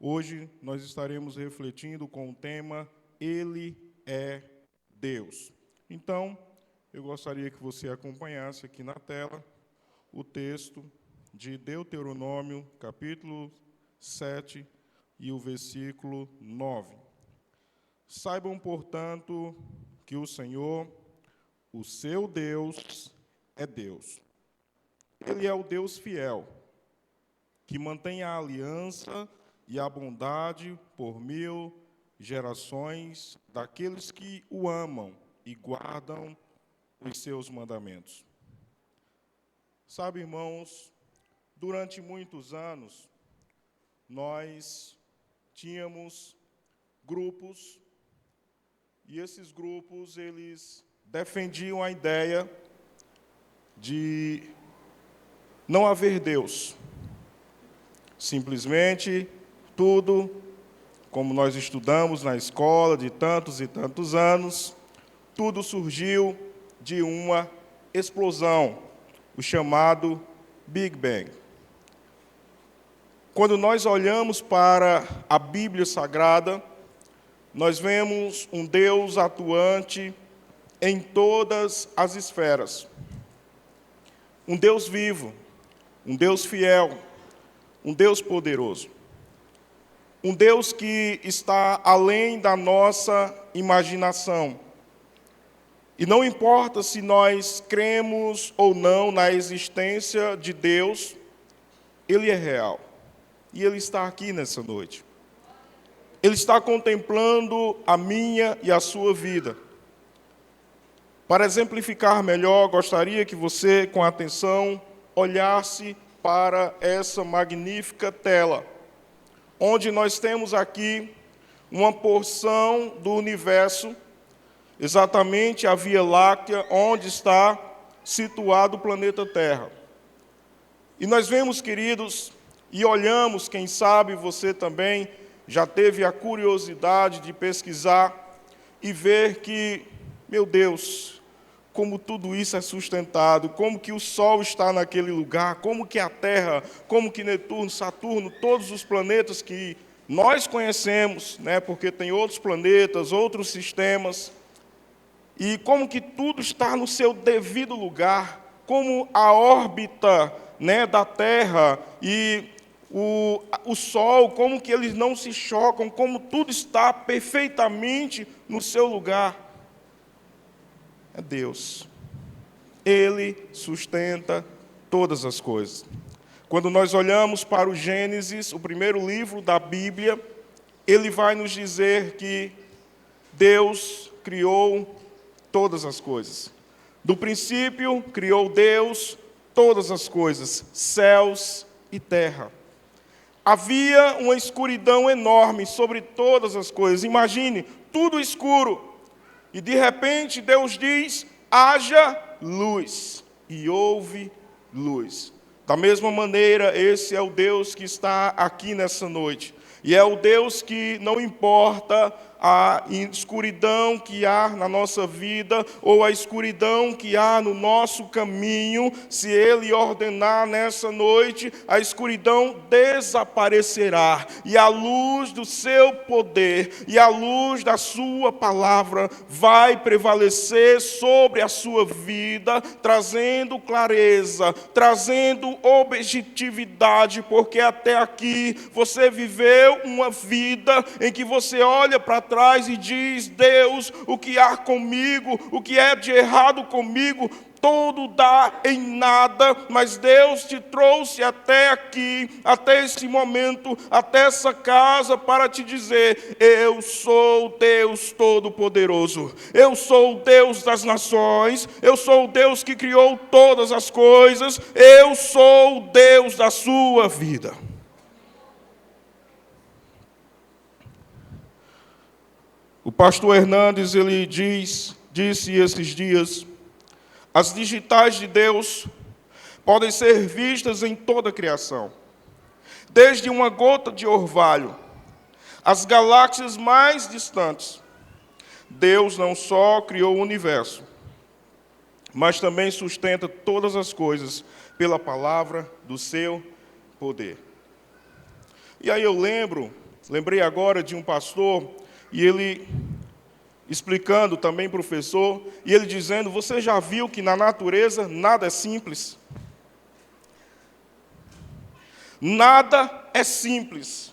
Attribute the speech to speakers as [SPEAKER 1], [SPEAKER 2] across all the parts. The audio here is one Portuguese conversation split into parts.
[SPEAKER 1] Hoje nós estaremos refletindo com o tema Ele é Deus. Então, eu gostaria que você acompanhasse aqui na tela o texto de Deuteronômio, capítulo 7 e o versículo 9. Saibam, portanto, que o Senhor, o seu Deus, é Deus. Ele é o Deus fiel, que mantém a aliança e a bondade por 1000 gerações daqueles que o amam e guardam os seus mandamentos. Sabe, irmãos, durante muitos anos, nós tínhamos grupos, e esses grupos, eles defendiam a ideia de não haver Deus. Simplesmente, tudo, como nós estudamos na escola de tantos e tantos anos, tudo surgiu de uma explosão, o chamado Big Bang. Quando nós olhamos para a Bíblia Sagrada, nós vemos um Deus atuante em todas as esferas. Um Deus vivo, um Deus fiel, um Deus poderoso. Um Deus que está além da nossa imaginação. E não importa se nós cremos ou não na existência de Deus, Ele é real. E Ele está aqui nessa noite. Ele está contemplando a minha e a sua vida. Para exemplificar melhor, gostaria que você, com atenção, olhasse para essa magnífica tela, onde nós temos aqui uma porção do universo, exatamente a Via Láctea, onde está situado o planeta Terra. E nós vemos, queridos, e olhamos, quem sabe você também já teve a curiosidade de pesquisar e ver que, meu Deus, como tudo isso é sustentado, como que o Sol está naquele lugar, como que a Terra, como que Netuno, Saturno, todos os planetas que nós conhecemos, né, porque tem outros planetas, outros sistemas, e como que tudo está no seu devido lugar, como a órbita, né, da Terra e o Sol, como que eles não se chocam, como tudo está perfeitamente no seu lugar. É Deus. Ele sustenta todas as coisas. Quando nós olhamos para o Gênesis, o primeiro livro da Bíblia, ele vai nos dizer que Deus criou todas as coisas. Do princípio, criou Deus todas as coisas, céus e terra. Havia uma escuridão enorme sobre todas as coisas. Imagine, tudo escuro. E de repente Deus diz, haja luz. E houve luz. Da mesma maneira, esse é o Deus que está aqui nessa noite. E é o Deus que não importa a escuridão que há na nossa vida, ou a escuridão que há no nosso caminho, se Ele ordenar nessa noite, a escuridão desaparecerá, e a luz do seu poder, e a luz da sua palavra, vai prevalecer sobre a sua vida, trazendo clareza, trazendo objetividade, porque até aqui você viveu uma vida em que você olha para trás e diz, Deus, o que há comigo, o que é de errado comigo, tudo dá em nada, mas Deus te trouxe até aqui, até esse momento, até essa casa, para te dizer, eu sou Deus Todo-Poderoso, eu sou o Deus das nações, eu sou o Deus que criou todas as coisas, eu sou o Deus da sua vida. O pastor Hernandes, ele disse esses dias, as digitais de Deus podem ser vistas em toda a criação, desde uma gota de orvalho, as galáxias mais distantes. Deus não só criou o universo, mas também sustenta todas as coisas pela palavra do seu poder. E aí eu lembro Lembrei agora de um pastor, e ele explicando, também professor, e ele dizendo: você já viu que na natureza nada é simples? Nada é simples.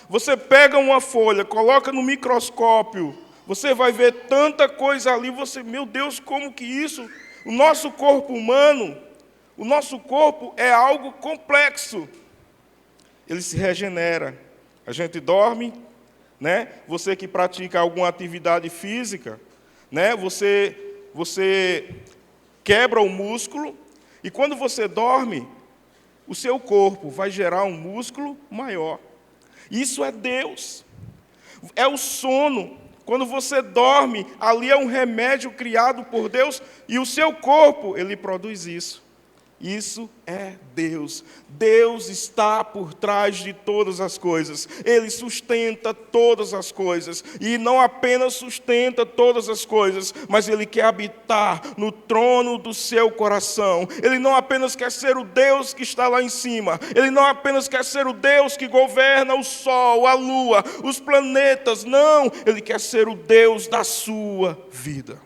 [SPEAKER 1] Você pega uma folha, coloca no microscópio, você vai ver tanta coisa ali, meu Deus, como que isso? O nosso corpo humano, o nosso corpo é algo complexo. Ele se regenera. A gente dorme, né? Você que pratica alguma atividade física, né? Você quebra o músculo, e quando você dorme, o seu corpo vai gerar um músculo maior. Isso é Deus. É o sono. Quando você dorme, ali é um remédio criado por Deus, e o seu corpo, ele produz isso. Isso é Deus. Deus está por trás de todas as coisas. Ele sustenta todas as coisas. E não apenas sustenta todas as coisas, mas Ele quer habitar no trono do seu coração. Ele não apenas quer ser o Deus que está lá em cima. Ele não apenas quer ser o Deus que governa o sol, a lua, os planetas. Não, Ele quer ser o Deus da sua vida.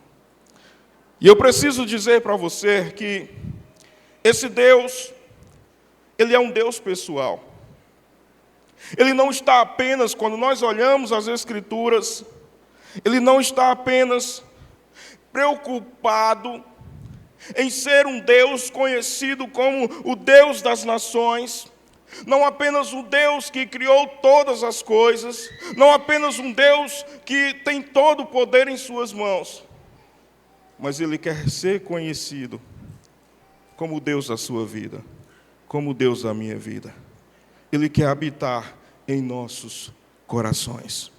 [SPEAKER 1] E eu preciso dizer para você que esse Deus, Ele é um Deus pessoal. Ele não está apenas, quando nós olhamos as Escrituras, Ele não está apenas preocupado em ser um Deus conhecido como o Deus das nações, não apenas um Deus que criou todas as coisas, não apenas um Deus que tem todo o poder em suas mãos, mas Ele quer ser conhecido como o Deus da sua vida, como o Deus da minha vida. Ele quer habitar em nossos corações.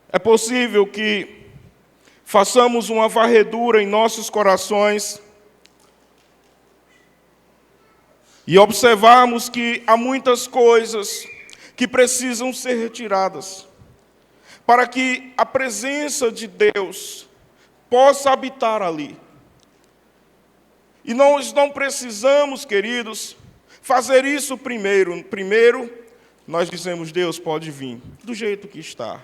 [SPEAKER 1] É possível que façamos uma varredura em nossos corações e observarmos que há muitas coisas que precisam ser retiradas para que a presença de Deus possa habitar ali. E nós não precisamos, queridos, fazer isso primeiro. Primeiro, nós dizemos: Deus pode vir do jeito que está.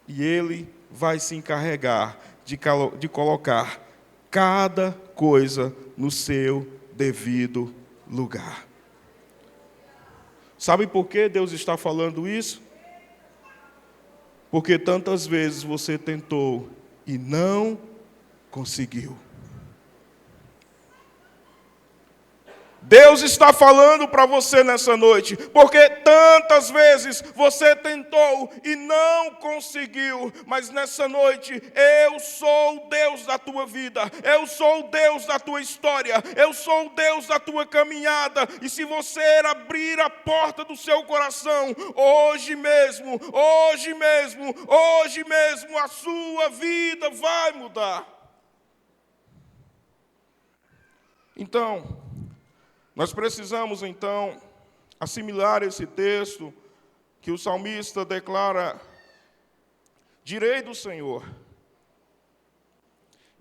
[SPEAKER 1] E Ele vai se encarregar de colocar cada coisa no seu devido lugar. Sabe por que Deus está falando isso? Porque tantas vezes você tentou e não conseguiu. Deus está falando para você nessa noite, porque tantas vezes você tentou e não conseguiu, mas nessa noite, eu sou o Deus da tua vida, eu sou o Deus da tua história, eu sou o Deus da tua caminhada, e se você abrir a porta do seu coração, hoje mesmo, a sua vida vai mudar. Então, nós precisamos, então, assimilar esse texto que o salmista declara: direi do Senhor,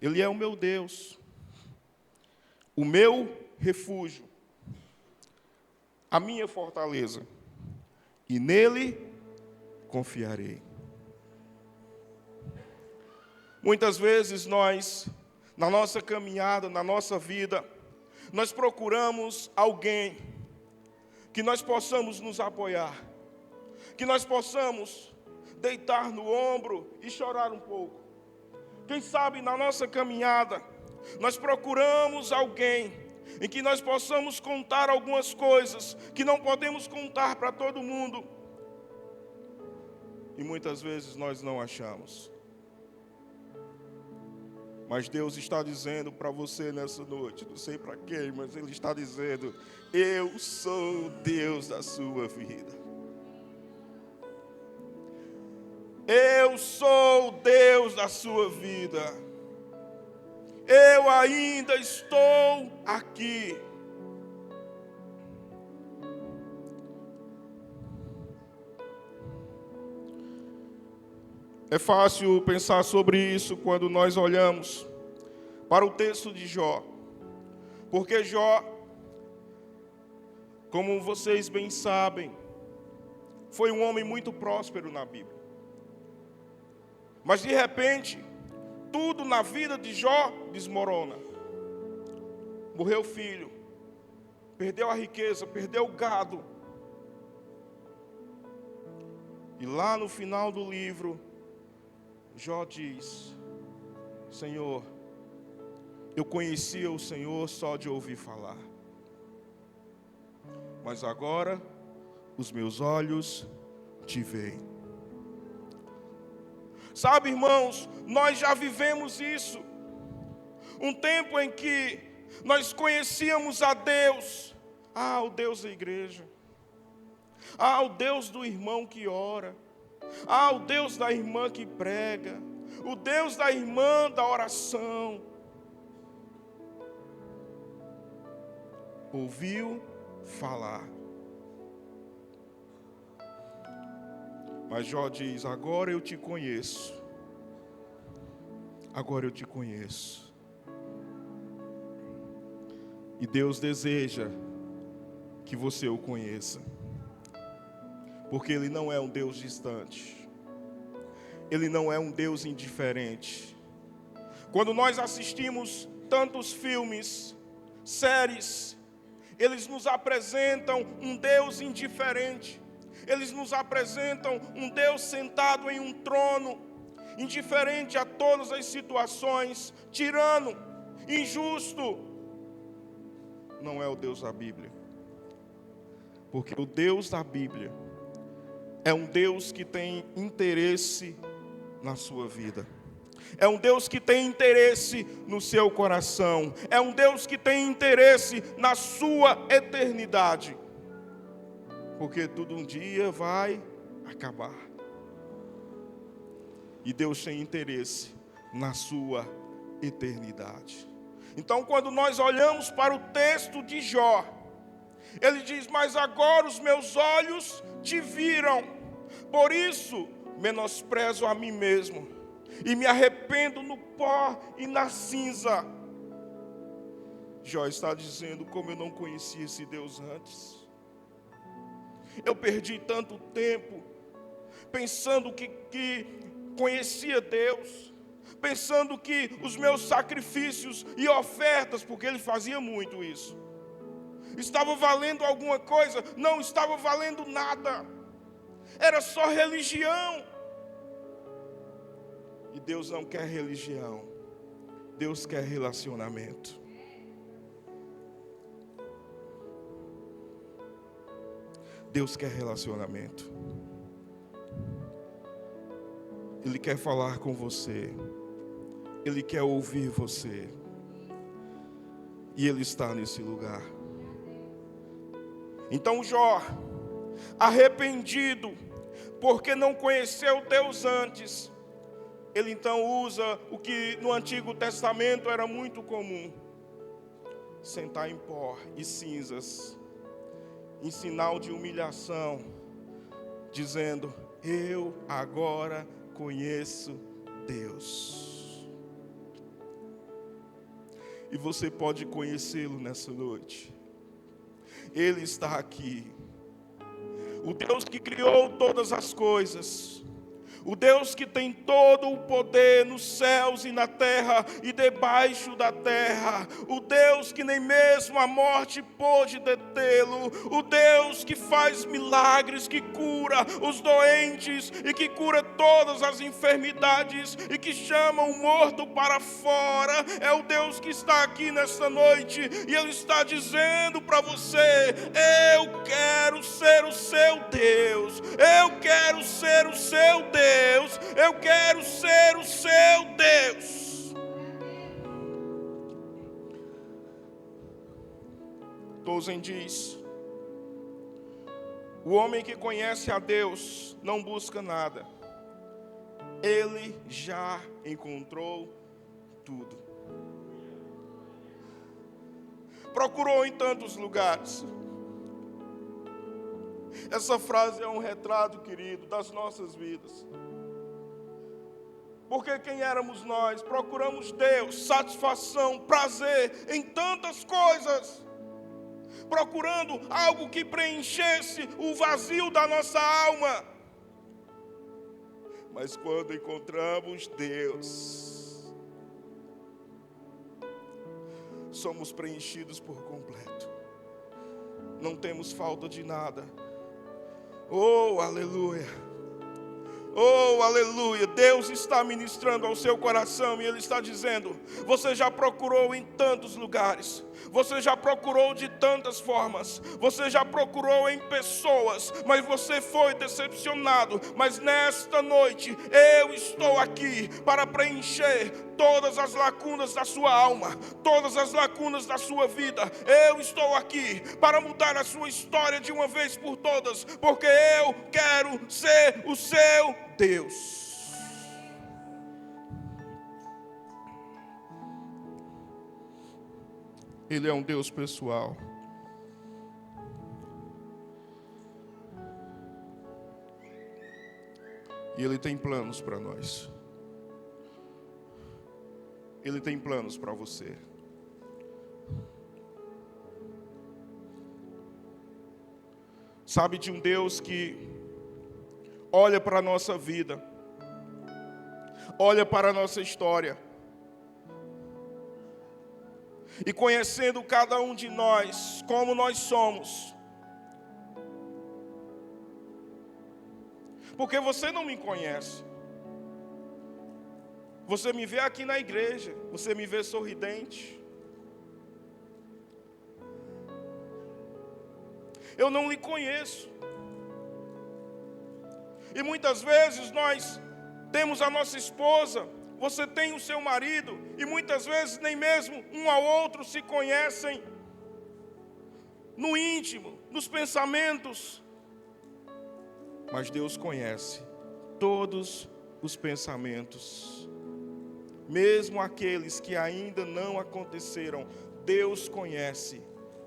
[SPEAKER 1] Ele é o meu Deus, o meu refúgio, a minha fortaleza, e nele confiarei. Muitas vezes nós, na nossa caminhada, na nossa vida, nós procuramos alguém que nós possamos nos apoiar, que nós possamos deitar no ombro e chorar um pouco. Quem sabe na nossa caminhada, nós procuramos alguém em que nós possamos contar algumas coisas que não podemos contar para todo mundo. E muitas vezes nós não achamos. Mas Deus está dizendo para você nessa noite, não sei para quem, mas Ele está dizendo: eu sou o Deus da sua vida. Eu sou o Deus da sua vida. Eu ainda estou aqui. É fácil pensar sobre isso quando nós olhamos para o texto de Jó. Porque Jó como vocês bem sabem, foi um homem muito próspero na Bíblia. Mas de repente, tudo na vida de Jó desmorona. Morreu o filho, perdeu a riqueza, perdeu o gado. E lá no final do livro, Jó diz: Senhor, eu conhecia o Senhor só de ouvir falar, mas agora os meus olhos te veem. Sabe, irmãos, nós já vivemos isso. Um tempo em que nós conhecíamos a Deus. O Deus da igreja. O Deus do irmão que ora. O Deus da irmã que prega. O Deus da irmã da oração. Ouviu falar. Mas Jó diz: agora eu te conheço. Agora eu te conheço. E Deus deseja que você o conheça. Porque Ele não é um Deus distante. Ele não é um Deus indiferente. Quando nós assistimos tantos filmes, séries, eles nos apresentam um Deus indiferente. Eles nos apresentam um Deus sentado em um trono, indiferente a todas as situações, tirano, injusto. Não é o Deus da Bíblia. Porque o Deus da Bíblia é um Deus que tem interesse na sua vida. É um Deus que tem interesse no seu coração. É um Deus que tem interesse na sua eternidade. Porque tudo um dia vai acabar. E Deus tem interesse na sua eternidade. Então, quando nós olhamos para o texto de Jó, ele diz: mas agora os meus olhos te viram, por isso menosprezo a mim mesmo, e me arrependo no pó e na cinza. Jó está dizendo: como eu não conhecia esse Deus antes. Eu perdi tanto tempo pensando que conhecia Deus, pensando que os meus sacrifícios e ofertas, porque ele fazia muito isso, estava valendo alguma coisa. Não estava valendo nada. Era só religião. E Deus não quer religião. Deus quer relacionamento. Deus quer relacionamento. Ele quer falar com você. Ele quer ouvir você. E Ele está nesse lugar. Então Jó, arrependido, porque não conheceu Deus antes, ele então usa o que no Antigo Testamento era muito comum: sentar em pó e cinzas, em sinal de humilhação, dizendo: eu agora conheço Deus. E você pode conhecê-lo nessa noite. Ele está aqui. O Deus que criou todas as coisas. O Deus que tem todo o poder nos céus e na terra e debaixo da terra. O Deus que nem mesmo a morte pôde detê-lo. O Deus que faz milagres, que cura os doentes e que cura todas as enfermidades e que chama o morto para fora. É o Deus que está aqui nesta noite e Ele está dizendo para você: eu quero ser o seu Deus. Eu quero ser o seu Deus. Eu quero ser o seu Deus. Tozen diz: o homem que conhece a Deus não busca nada. Ele já encontrou tudo. Procurou em tantos lugares. Essa frase é um retrato, querido, das nossas vidas. Porque quem éramos nós? Procuramos Deus, satisfação, prazer em tantas coisas. procurando algo que preenchesse o vazio da nossa alma. Mas quando encontramos Deus, somos preenchidos por completo. Não temos falta de nada. Oh, aleluia! Oh, aleluia! Deus está ministrando ao seu coração e Ele está dizendo: você já procurou em tantos lugares, você já procurou de tantas formas, você já procurou em pessoas, mas você foi decepcionado. Mas nesta noite, eu estou aqui para preencher todas as lacunas da sua alma, todas as lacunas da sua vida. Eu estou aqui para mudar a sua história de uma vez por todas, porque eu quero ser o seu Deus. Ele é um Deus pessoal. E Ele tem planos para nós. Ele tem planos para você. Sabe de um Deus que olha para a nossa vida, olha para a nossa história, e conhecendo cada um de nós, como nós somos. Porque você não me conhece. Você me vê aqui na igreja, você me vê sorridente. Eu não lhe conheço. E muitas vezes nós temos a nossa esposa, você tem o seu marido, e muitas vezes nem mesmo um ao outro se conhecem no íntimo, nos pensamentos. Mas Deus conhece todos os pensamentos, mesmo aqueles que ainda não aconteceram. Deus conhece,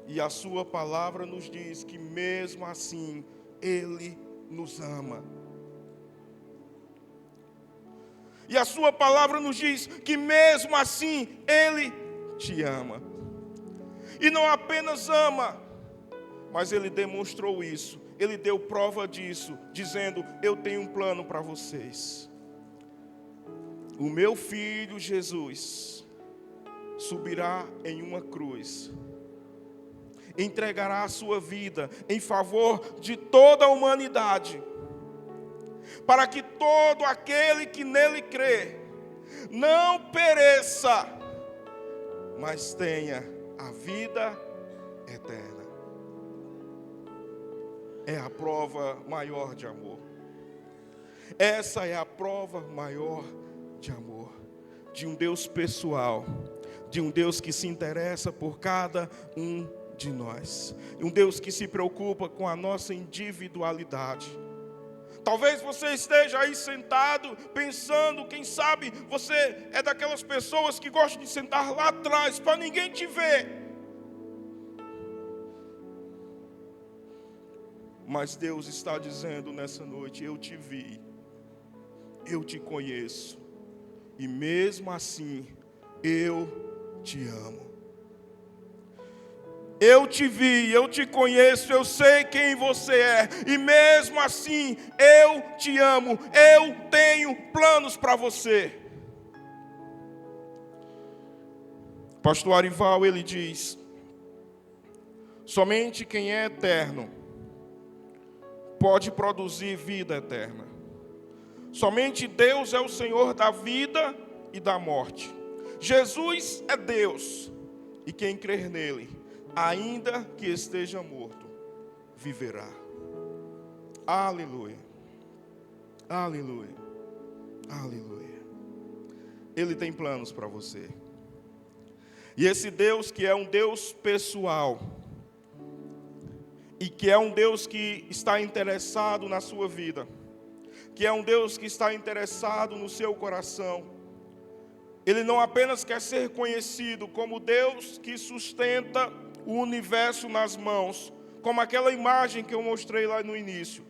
[SPEAKER 1] e a sua palavra nos diz que mesmo assim Ele nos ama. E a sua palavra nos diz que mesmo assim Ele te ama. E não apenas ama, mas Ele demonstrou isso. Ele deu prova disso, dizendo: eu tenho um plano para vocês. O meu filho Jesus subirá em uma cruz, entregará a sua vida em favor de toda a humanidade, para que todo aquele que nele crê não pereça, mas tenha a vida eterna. É a prova maior de amor. Essa é a prova maior de amor, de um Deus pessoal, de um Deus que se interessa por cada um de nós, um Deus que se preocupa com a nossa individualidade. Talvez você esteja aí sentado pensando, quem sabe você é daquelas pessoas que gostam de sentar lá atrás para ninguém te ver. Mas Deus está dizendo nessa noite: eu te vi, eu te conheço, e mesmo assim eu te amo. Eu te vi, eu te conheço, eu sei quem você é, e mesmo assim eu te amo, eu tenho planos para você. Pastor Arival, ele diz: somente quem é eterno pode produzir vida eterna. Somente Deus é o Senhor da vida e da morte. Jesus é Deus, e quem crer nele, ainda que esteja morto, viverá. Aleluia, aleluia, aleluia. Ele tem planos para você. E esse Deus, que é um Deus pessoal, e que é um Deus que está interessado na sua vida, que é um Deus que está interessado no seu coração, Ele não apenas quer ser conhecido como Deus que sustenta o universo nas mãos, como aquela imagem que eu mostrei lá no início.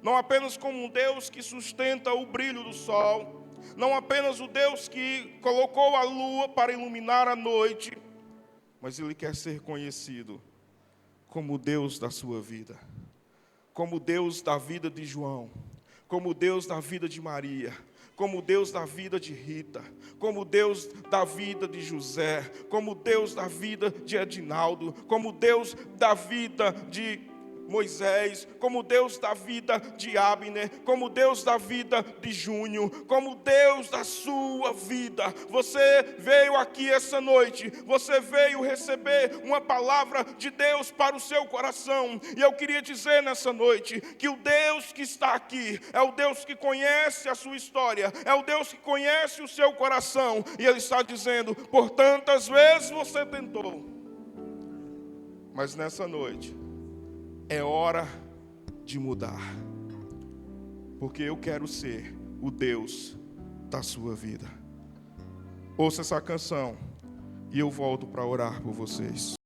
[SPEAKER 1] Não apenas como um Deus que sustenta o brilho do sol, não apenas o Deus que colocou a lua para iluminar a noite, mas Ele quer ser conhecido como o Deus da sua vida, como o Deus da vida de João, como o Deus da vida de Maria, como o Deus da vida de Rita, como o Deus da vida de José, como o Deus da vida de Edinaldo, como o Deus da vida de Moisés, como o Deus da vida de Abner, como o Deus da vida de Júnior, como o Deus da sua vida. Você veio aqui essa noite, você veio receber uma palavra de Deus para o seu coração, e eu queria dizer nessa noite, que o Deus que está aqui, é o Deus que conhece a sua história, é o Deus que conhece o seu coração, e Ele está dizendo, por tantas vezes você tentou, mas nessa noite, é hora de mudar, porque eu quero ser o Deus da sua vida. Ouça essa canção e eu volto para orar por vocês.